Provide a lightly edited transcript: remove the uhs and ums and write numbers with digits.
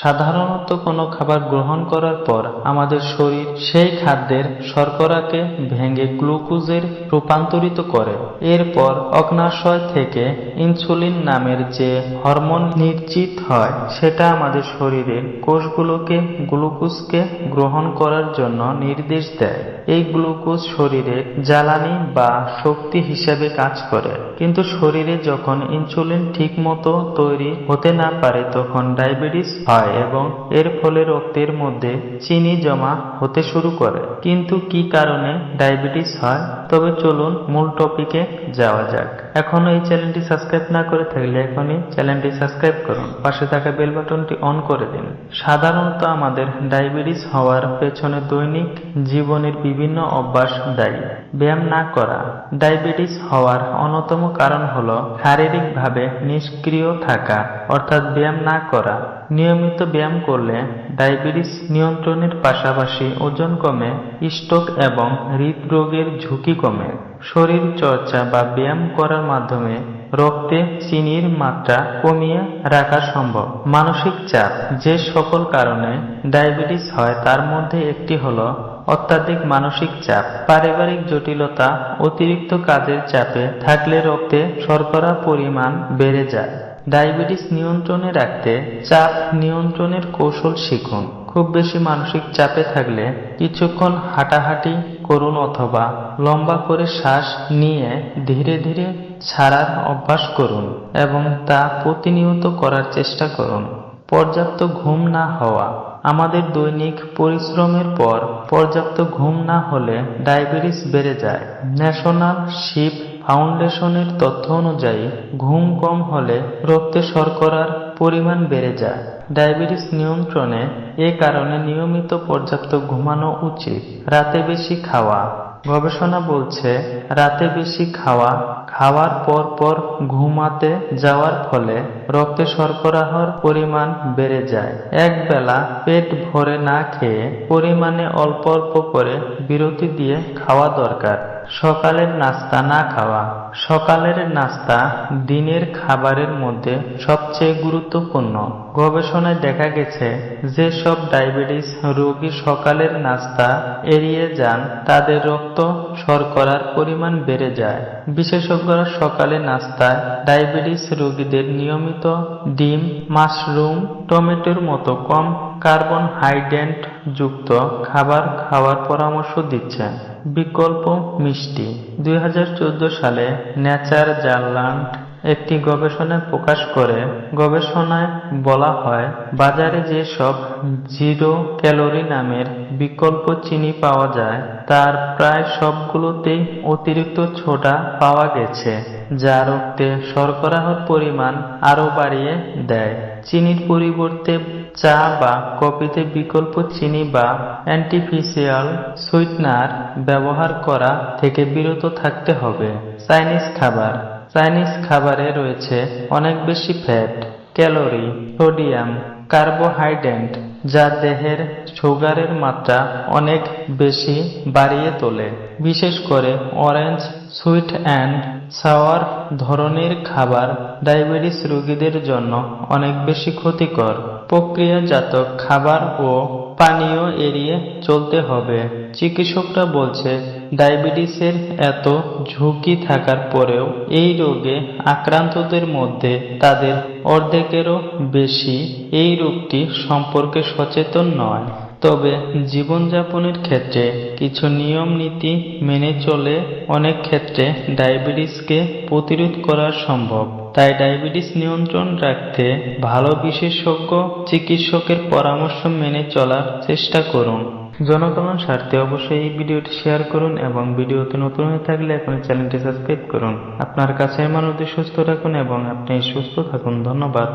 সাধারণত কোনো খাবার গ্রহণ করার পর আমাদের শরীর সেই খাদ্যের শর্করাকে ভেঙে গ্লুকোজে রূপান্তরিত করে। এরপর অগ্ন্যাশয় থেকে ইনসুলিন নামের যে হরমোন নির্গিত হয় সেটা আমাদের শরীরের কোষগুলোকে গ্লুকোজকে গ্রহণ করার জন্য নির্দেশ দেয়। এই গ্লুকোজ শরীরে জ্বালানি বা শক্তি হিসেবে কাজ করে, কিন্তু শরীরে যখন ইনসুলিন ঠিকমতো তৈরি হতে না পারে তখন ডায়াবেটিস হয় এবং এর ফলে রক্তের মধ্যে চিনি জমা হতে শুরু করে। কিন্তু কি কারণে ডায়াবেটিস হয়? তবে চলুন মূল টপিকে যাওয়া যাক। এখনো এই চ্যানেলটি সাবস্ক্রাইব না করে থাকলে এখনই চ্যানেলটি সাবস্ক্রাইব করুন, পাশে থাকা বেল বাটনটি অন করে দিন। সাধারণত আমাদের ডায়াবেটিস হওয়ার পেছনে দৈনিক জীবনের বিভিন্ন অভ্যাস দায়ী। ব্যায়াম না করা। ডায়াবেটিস হওয়ার অন্যতম কারণ হলো শারীরিকভাবে নিষ্ক্রিয় থাকা, অর্থাৎ ব্যায়াম না করা। নিয়মিত ব্যায়াম করলে ডায়াবেটিস নিয়ন্ত্রণের পাশাপাশি ওজন কমে, স্ট্রোক এবং হৃদরোগের ঝুঁকি কমে। শরীর চর্চা বা ব্যায়াম করার মাধ্যমে রক্তে চিনির মাত্রা কমিয়ে রাখা সম্ভব। মানসিক চাপ। যে সকল কারণে ডায়াবেটিস হয় তার মধ্যে একটি হলো অত্যাধিক মানসিক চাপ। পারিবারিক জটিলতা। অতিরিক্ত কাজের চাপে থাকলে রক্তে শর্করার পরিমাণ বেড়ে যায়। ডায়াবেটিস নিয়ন্ত্রণে রাখতে চাপ নিয়ন্ত্রণের কৌশল শিখুন। খুব বেশি মানসিক চাপে থাকলে কিছুক্ষণ হাঁটাহাঁটি করুন অথবা লম্বা করে শ্বাস নিয়ে ধীরে ধীরে ছাড়ার অভ্যাস করুন এবং তা প্রতিনিয়ত করার চেষ্টা করুন। পর্যাপ্ত ঘুম না হওয়া। আমাদের দৈনিক পরিশ্রমের পর পর্যাপ্ত ঘুম না হলে ডায়াবেটিস বেড়ে যায়। ন্যাশনাল শিপ ফাউন্ডেশনের তথ্য অনুযায়ী ঘুম কম হলে রক্তে শর্করার পরিমাণ বেড়ে যায়। ডায়াবেটিস নিয়ন্ত্রণে এ কারণে নিয়মিত পর্যাপ্ত ঘুমানো উচিত। রাতে বেশি খাওয়া। গবেষণা বলছে রাতে বেশি খাওয়ার পর ঘুমাতে যাওয়ার ফলে রক্তে শর্করার পরিমাণ বেড়ে যায়। এক বেলা পেট ভরে না খেয়ে পরিমাণে অল্প অল্প করে বিরতি দিয়ে খাওয়া দরকার। সকালের নাস্তা না খাওয়া। সকালের নাস্তা দিনের খাবারের মধ্যে সবচেয়ে গুরুত্বপূর্ণ। গবেষণায় দেখা গেছে যেসব ডায়াবেটিস রোগী সকালের নাস্তা এড়িয়ে যান তাদের রক্ত শর্করার পরিমাণ বেড়ে যায়। বিশেষজ্ঞরা সকালে নাস্তায় ডায়াবেটিস রোগীদের নিয়মিত ডিম, মাশরুম, টমেটোর মতো কম কার্বোহাইড্রেট যুক্ত খাবার খাওয়ার পরামর্শ দিচ্ছেন। বিকল্প মিষ্টি। 2014 সালে নেচার জার্নাল একটি গবেষণা প্রকাশ করে। গবেষণায় বলা হয় বাজারে যেসব জিরো ক্যালোরি নামের বিকল্প চিনি পাওয়া যায় তার প্রায় সবগুলোতেই অতিরিক্ত সোডা পাওয়া গেছে, যা রক্তে শর্করার পরিমাণ আরো বাড়িয়ে দেয়। চিনির পরিবর্তে চা বা কফিতে বিকল্প চিনি বা আর্টিফিশিয়াল সুইটনার ব্যবহার করা থেকে বিরত থাকতে হবে। চাইনিজ খাবার। চাইনিজ খাবারে রয়েছে অনেক বেশি ফ্যাট, ক্যালোরি, সোডিয়াম, কার্বোহাইড্রেট, যা দেহের সুগারের মাত্রা অনেক বেশি বাড়িয়ে তোলে। বিশেষ করে অরেঞ্জ, সুইট অ্যান্ড সাওয়ার ধরনের খাবার ডায়াবেটিস রোগীদের জন্য অনেক বেশি ক্ষতিকর। প্রক্রিয়াজাত খাবার ও পানীয় এড়িয়ে চলতে হবে। চিকিৎসকরা বলছে ডায়াবেটিসের এত ঝুঁকি থাকার পরেও এই রোগে আক্রান্তদের মধ্যে তাদের অর্ধেকেরও বেশি এই রোগটি সম্পর্কে সচেতন নয়। তবে জীবনযাপনের ক্ষেত্রে কিছু নিয়ম নীতি মেনে চলে অনেক ক্ষেত্রে ডায়াবেটিসকে প্রতিরোধ করা সম্ভব। তাই ডায়াবেটিস নিয়ন্ত্রণ রাখতে ভালো বিশেষজ্ঞ চিকিৎসকের পরামর্শ মেনে চলার চেষ্টা করুন। জনকল্যাণ স্বার্থে অবশ্যই এই ভিডিওটি শেয়ার করুন এবং ভিডিওতে নতুন হয়ে থাকলে এখন চ্যানেলটি সাবস্ক্রাইব করুন। আপনার কাছের মানুষদের সুস্থ রাখুন এবং আপনি সুস্থ থাকুন। ধন্যবাদ।